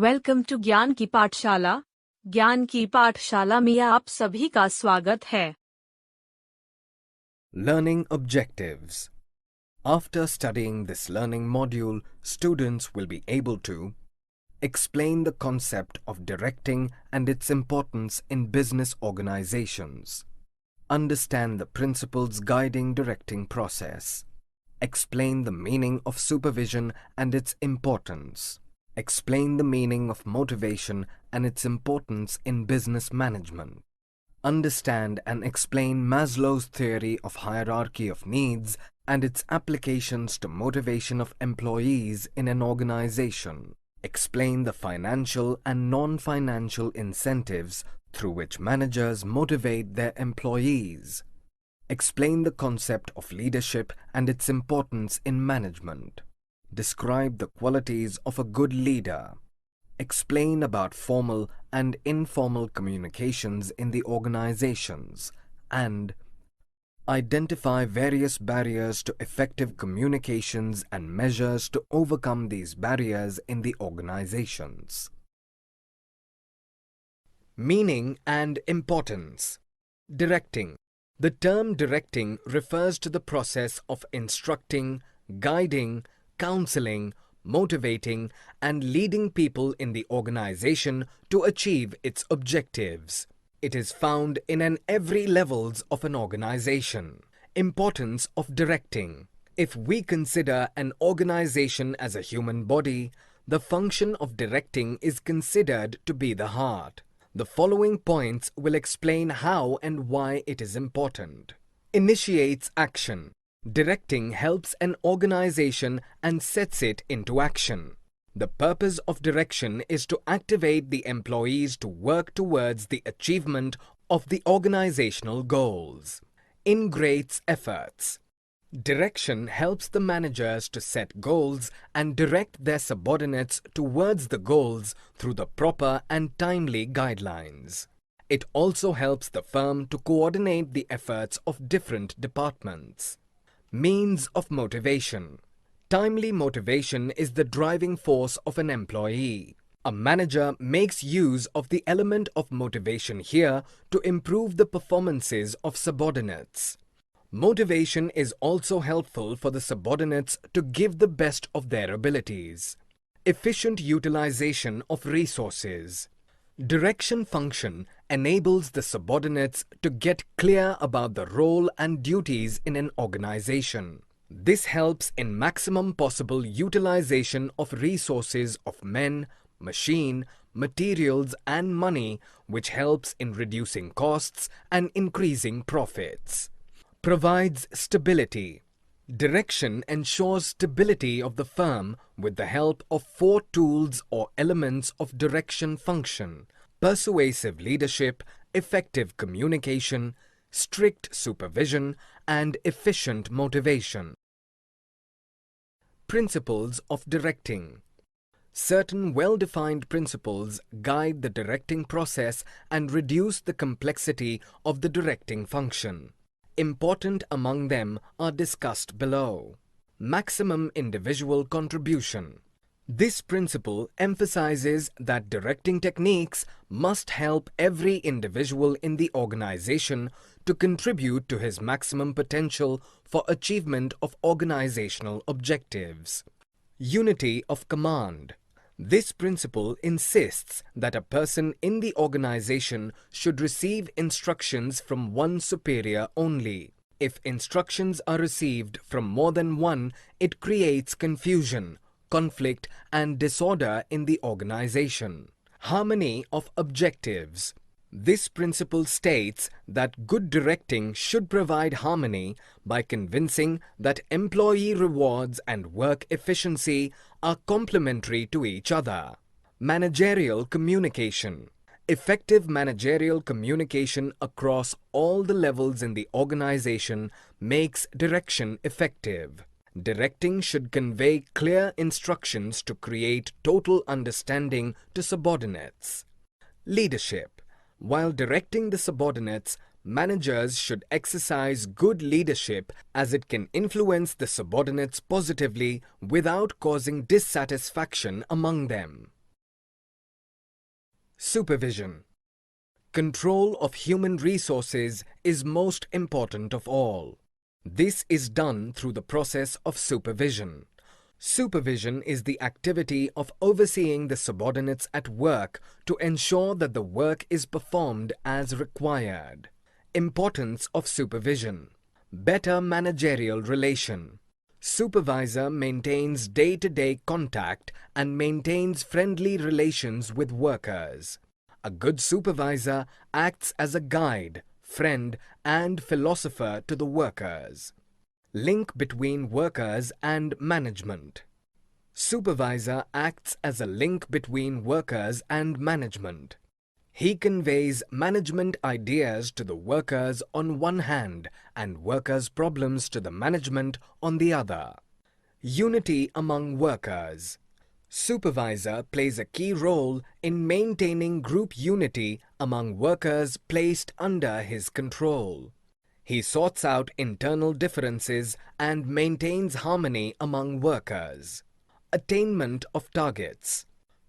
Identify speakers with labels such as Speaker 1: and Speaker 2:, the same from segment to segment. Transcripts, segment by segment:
Speaker 1: Welcome to ज्ञान की पाठशाला। ज्ञान की पाठशाला में आप सभी का स्वागत है।
Speaker 2: Learning objectives. After studying this learning module, students will be able to explain the concept of directing and its importance in business organizations, understand the principles guiding directing process, explain the meaning of supervision and its importance, explain the meaning of motivation and its importance in business management, understand and explain Maslow's theory of hierarchy of needs and its applications to motivation of employees in an organization. Explain the financial and non-financial incentives through which managers motivate their employees. Explain the concept of leadership and its importance in management. Describe the qualities of a good leader. Explain about formal and informal communications in the organizations, and identify various barriers to effective communications and measures to overcome these barriers in the organizations. Meaning and importance. Directing. The term directing refers to the process of instructing, guiding, counseling, motivating, and leading people in the organization to achieve its objectives. It is found in every levels of an organization. Importance of directing. If we consider an organization as a human body, the function of directing is considered to be the heart. The following points will explain how and why it is important. Initiates action. Directing helps an organization and sets it into action. The purpose of direction is to activate the employees to work towards the achievement of the organizational goals. Integrates efforts. Direction helps the managers to set goals and direct their subordinates towards the goals through the proper and timely guidelines. It also helps the firm to coordinate the efforts of different departments. Means of motivation. Timely motivation is the driving force of an employee. A manager makes use of the element of motivation here to improve the performances of subordinates. Motivation is also helpful for the subordinates to give the best of their abilities. Efficient utilization of resources. Direction function enables the subordinates to get clear about the role and duties in an organization. This helps in maximum possible utilization of resources of men, machine, materials and money, which helps in reducing costs and increasing profits. Provides stability. Direction ensures stability of the firm with the help of 4 tools or elements of direction function: persuasive leadership, effective communication, strict supervision, and efficient motivation. Principles of directing. Certain well-defined principles guide the directing process and reduce the complexity of the directing function. Important among them are discussed below. Maximum individual contribution. This principle emphasizes that directing techniques must help every individual in the organization to contribute to his maximum potential for achievement of organizational objectives. Unity of command. This principle insists that a person in the organization should receive instructions from one superior only. If instructions are received from more than one, it creates confusion, conflict, and disorder in the organization. Harmony of objectives. This principle states that good directing should provide harmony by convincing that employee rewards and work efficiency are complementary to each other. Managerial communication. Effective managerial communication across all the levels in the organization makes direction effective. Directing should convey clear instructions to create total understanding to subordinates. Leadership. While directing the subordinates, managers should exercise good leadership as it can influence the subordinates positively without causing dissatisfaction among them. Supervision. Control of human resources is most important of all. This is done through the process of supervision. Supervision is the activity of overseeing the subordinates at work to ensure that the work is performed as required. Importance of supervision. Better managerial relation. Supervisor maintains day-to-day contact and maintains friendly relations with workers. A good supervisor acts as a guide, friend, and philosopher to the workers. Link between workers and management. Supervisor acts as a link between workers and management. He conveys management ideas to the workers on one hand and workers' problems to the management on the other. Unity among workers. Supervisor plays a key role in maintaining group unity among workers placed under his control. He sorts out internal differences and maintains harmony among workers. Attainment of targets.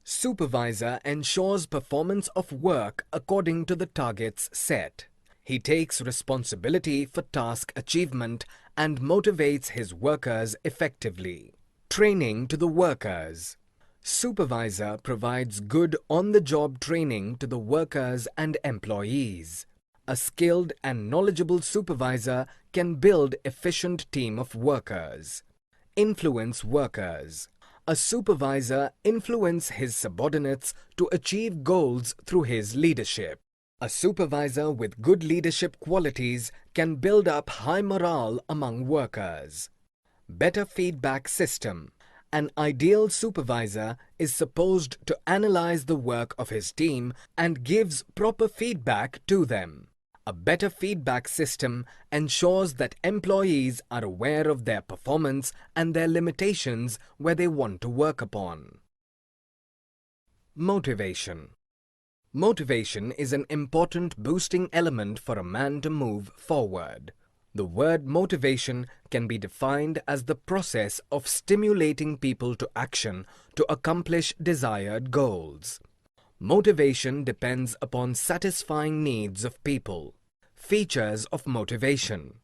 Speaker 2: Supervisor ensures performance of work according to the targets set. He takes responsibility for task achievement and motivates his workers effectively. Training to the workers. Supervisor provides good on-the-job training to the workers and employees. A skilled and knowledgeable supervisor can build efficient team of workers. Influence workers. A supervisor influences his subordinates to achieve goals through his leadership. A supervisor with good leadership qualities can build up high morale among workers. Better feedback system. An ideal supervisor is supposed to analyze the work of his team and gives proper feedback to them. A better feedback system ensures that employees are aware of their performance and their limitations where they want to work upon. Motivation. Motivation is an important boosting element for a man to move forward. The word motivation can be defined as the process of stimulating people to action to accomplish desired goals. Motivation depends upon satisfying needs of people. Features of motivation.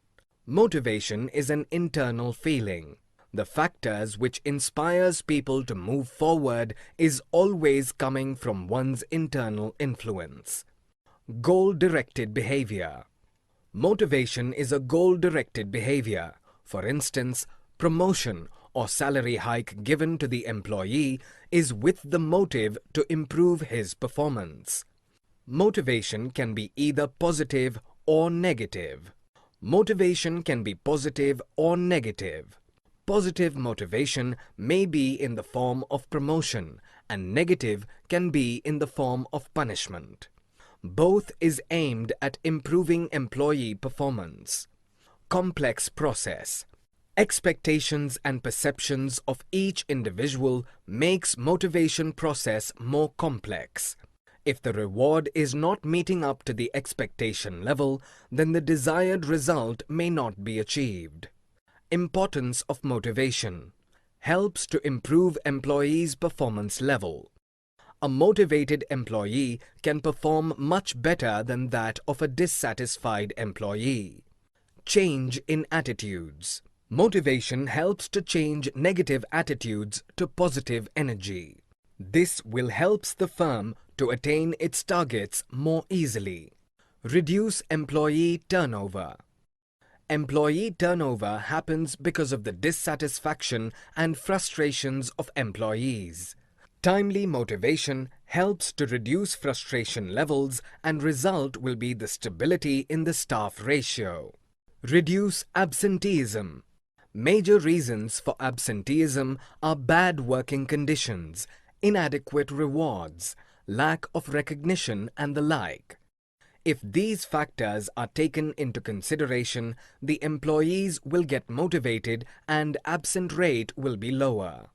Speaker 2: Motivation is an internal feeling. The factors which inspires people to move forward is always coming from one's internal influence. Goal-directed behavior. Motivation is a goal-directed behavior. For instance, promotion or salary hike given to the employee is with the motive to improve his performance. Motivation can be either positive or negative. Motivation can be positive or negative. Positive motivation may be in the form of promotion and negative can be in the form of punishment. Both is aimed at improving employee performance. Complex process. Expectations and perceptions of each individual makes motivation process more complex. If the reward is not meeting up to the expectation level, then the desired result may not be achieved. Importance of motivation. Helps to improve employees' performance level. A motivated employee can perform much better than that of a dissatisfied employee. Change in attitudes. Motivation helps to change negative attitudes to positive energy. This will help the firm to attain its targets more easily. Reduce employee turnover. Employee turnover happens because of the dissatisfaction and frustrations of employees. Timely motivation helps to reduce frustration levels and result will be the stability in the staff ratio. Reduce absenteeism. Major reasons for absenteeism are bad working conditions, inadequate rewards, lack of recognition and the like. If these factors are taken into consideration, the employees will get motivated and absent rate will be lower.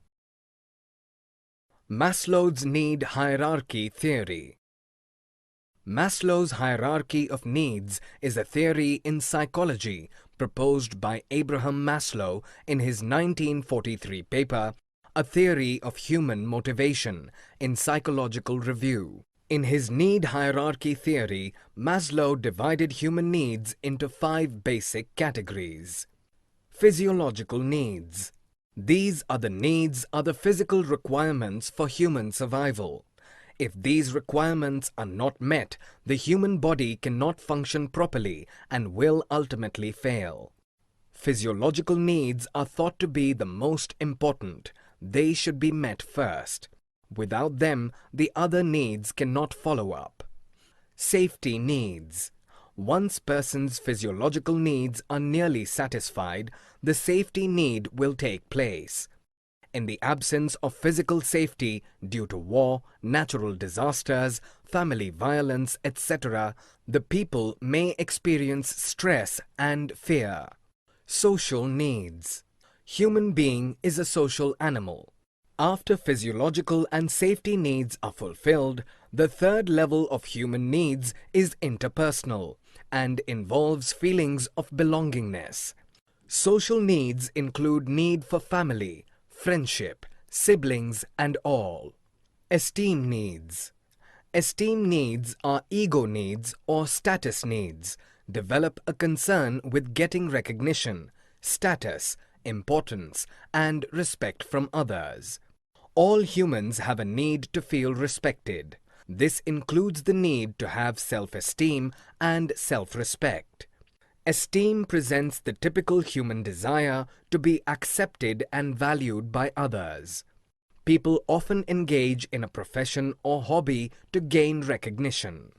Speaker 2: Maslow's need hierarchy theory. Maslow's hierarchy of needs is a theory in psychology proposed by Abraham Maslow in his 1943 paper, A Theory of Human Motivation, in Psychological Review. In his need hierarchy theory, Maslow divided human needs into 5 basic categories. Physiological needs. These are the physical requirements for human survival. If these requirements are not met, the human body cannot function properly and will ultimately fail. Physiological needs are thought to be the most important. They should be met first. Without them, the other needs cannot follow up. Safety needs. Once person's physiological needs are nearly satisfied, the safety need will take place. In the absence of physical safety due to war, natural disasters, family violence, etc., the people may experience stress and fear. Social needs. Human being is a social animal. After physiological and safety needs are fulfilled, the third level of human needs is interpersonal and involves feelings of belongingness. Social needs include need for family, friendship, siblings, and all. Esteem needs. Esteem needs are ego needs or status needs. Develop a concern with getting recognition, status, importance, and respect from others. All humans have a need to feel respected. This includes the need to have self-esteem and self-respect. Esteem presents the typical human desire to be accepted and valued by others. People often engage in a profession or hobby to gain recognition.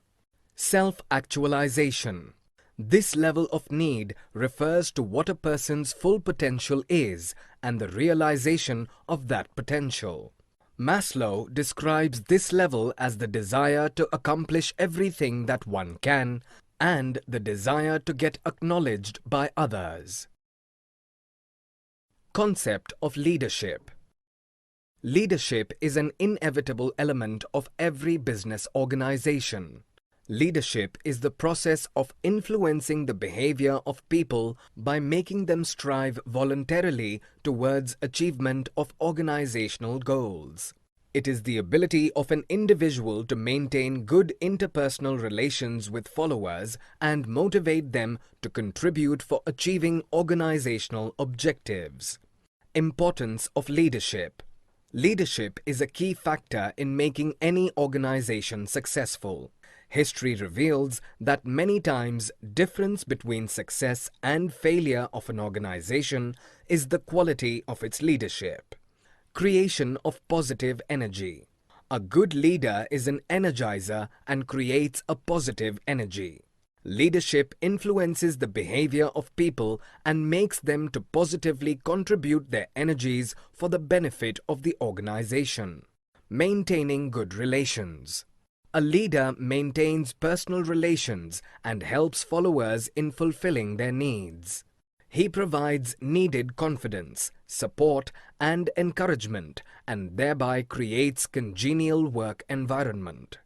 Speaker 2: Self-actualization. This level of need refers to what a person's full potential is and the realization of that potential. Maslow describes this level as the desire to accomplish everything that one can and the desire to get acknowledged by others. Concept of leadership. Leadership is an inevitable element of every business organization. Leadership is the process of influencing the behavior of people by making them strive voluntarily towards achievement of organizational goals. It is the ability of an individual to maintain good interpersonal relations with followers and motivate them to contribute for achieving organizational objectives. Importance of leadership. Leadership is a key factor in making any organization successful. History reveals that many times difference between success and failure of an organization is the quality of its leadership. Creation of positive energy. A good leader is an energizer and creates a positive energy. Leadership influences the behavior of people and makes them to positively contribute their energies for the benefit of the organization. Maintaining good relations. A leader maintains personal relations and helps followers in fulfilling their needs. He provides needed confidence, support, and encouragement, and thereby creates congenial work environment.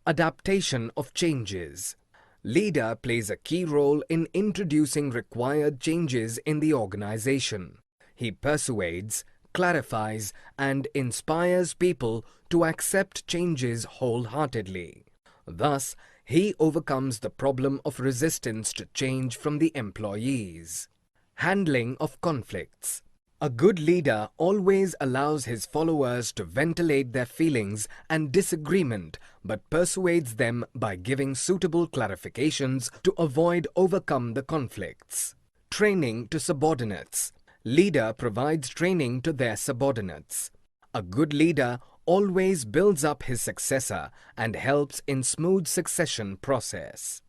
Speaker 2: Adaptation of changes. Leader plays a key role in introducing required changes in the organization. He persuades, clarifies, and inspires people to accept changes wholeheartedly. Thus, he overcomes the problem of resistance to change from the employees. Handling of conflicts. A good leader always allows his followers to ventilate their feelings and disagreement, but persuades them by giving suitable clarifications to overcome the conflicts. Training to subordinates. Leader provides training to their subordinates. A good leader always builds up his successor and helps in smooth succession process.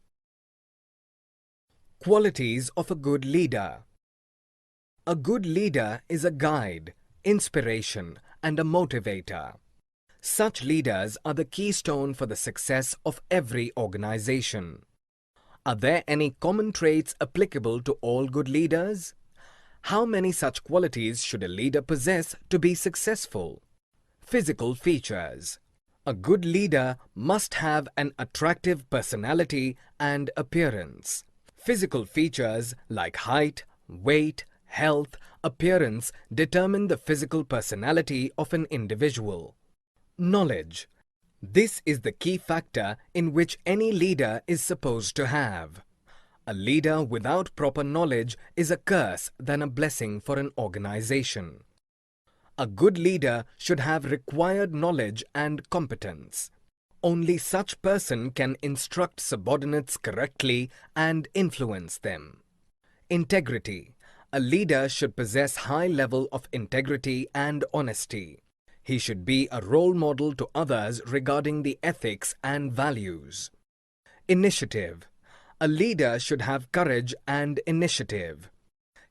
Speaker 2: Qualities of a good leader. A good leader is a guide, inspiration, and a motivator. Such leaders are the keystone for the success of every organization. Are there any common traits applicable to all good leaders? How many such qualities should a leader possess to be successful? Physical features. A good leader must have an attractive personality and appearance. Physical features like height, weight, health, appearance determine the physical personality of an individual. Knowledge. This is the key factor in which any leader is supposed to have. A leader without proper knowledge is a curse than a blessing for an organization. A good leader should have required knowledge and competence. Only such person can instruct subordinates correctly and influence them. Integrity. A leader should possess high level of integrity and honesty. He should be a role model to others regarding the ethics and values. Initiative. A leader should have courage and initiative.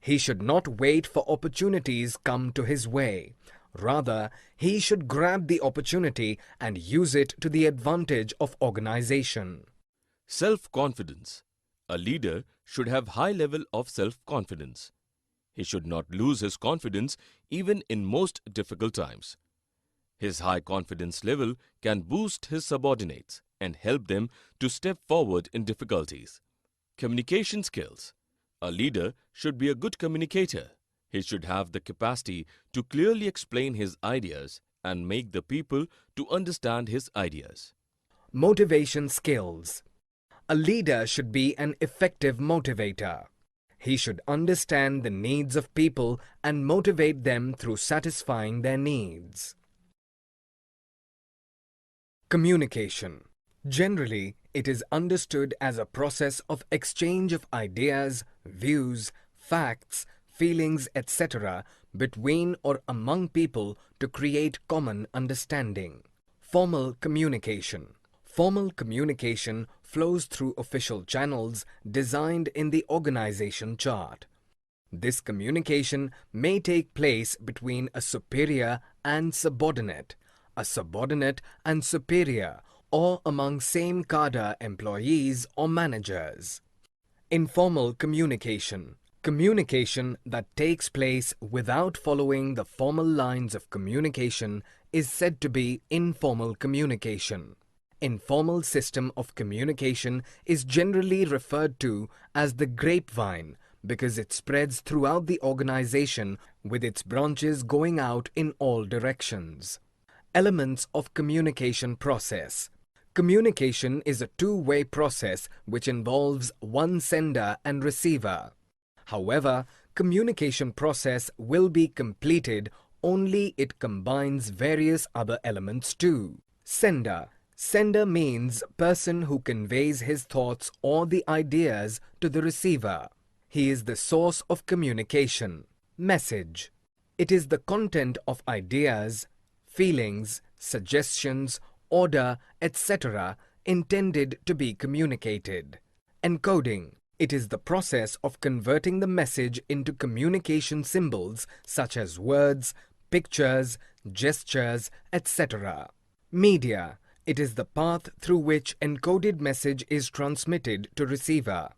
Speaker 2: He should not wait for opportunities come to his way. Rather, he should grab the opportunity and use it to the advantage of organization.
Speaker 3: Self-confidence. A leader should have high level of self-confidence. He should not lose his confidence even in most difficult times. His high confidence level can boost his subordinates and help them to step forward in difficulties. Communication skills. A leader should be a good communicator. He should have the capacity to clearly explain his ideas and make the people to understand his ideas.
Speaker 2: Motivation skills. A leader should be an effective motivator. He should understand the needs of people and motivate them through satisfying their needs. Communication. Generally, it is understood as a process of exchange of ideas, views, facts, feelings, etc. between or among people to create common understanding. Formal communication. Formal communication flows through official channels designed in the organization chart. This communication may take place between a superior and subordinate, a subordinate and superior, or among same cadre employees or managers. Informal communication. Communication that takes place without following the formal lines of communication is said to be informal communication. Informal system of communication is generally referred to as the grapevine because it spreads throughout the organization with its branches going out in all directions. Elements of communication process. Communication is a two-way process which involves one sender and receiver. However, communication process will be completed only it combines various other elements too. Sender. Sender means person who conveys his thoughts or the ideas to the receiver. He is the source of communication. Message. It is the content of ideas, feelings, suggestions, order, etc. intended to be communicated. Encoding. It is the process of converting the message into communication symbols such as words, pictures, gestures, etc. Media. It is the path through which encoded message is transmitted to receiver.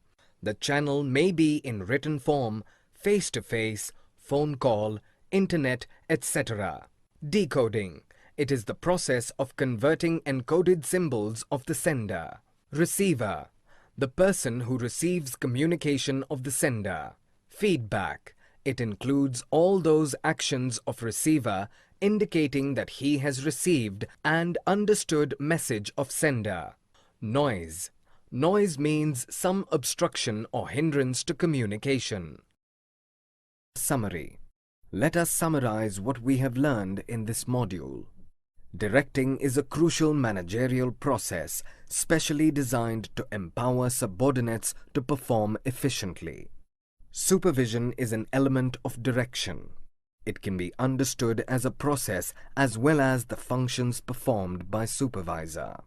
Speaker 2: The channel may be in written form, face-to-face, phone call, internet, etc. Decoding. It is the process of converting encoded symbols of the sender. Receiver. The person who receives communication of the sender. Feedback. It includes all those actions of receiver indicating that he has received and understood message of sender. Noise. Noise means some obstruction or hindrance to communication. Summary. Let us summarize what we have learned in this module. Directing is a crucial managerial process specially designed to empower subordinates to perform efficiently. Supervision is an element of direction. It can be understood as a process as well as the functions performed by supervisor.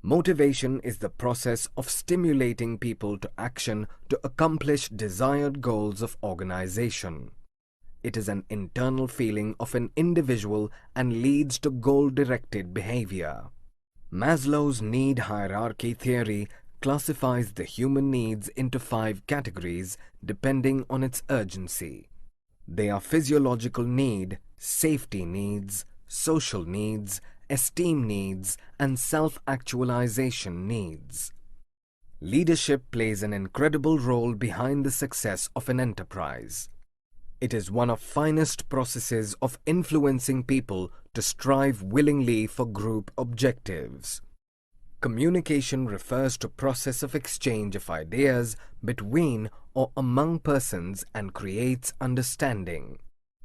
Speaker 2: Motivation is the process of stimulating people to action to accomplish desired goals of organization. It is an internal feeling of an individual and leads to goal-directed behavior. Maslow's need hierarchy theory classifies the human needs into 5 categories depending on its urgency. They are physiological need, safety needs, social needs, esteem needs, and self-actualization needs. Leadership plays an incredible role behind the success of an enterprise. It is one of finest processes of influencing people to strive willingly for group objectives. Communication refers to process of exchange of ideas between or among persons and creates understanding.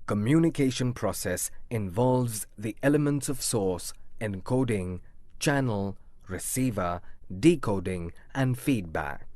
Speaker 2: Communication process involves the elements of source, encoding, channel, receiver, decoding, and feedback.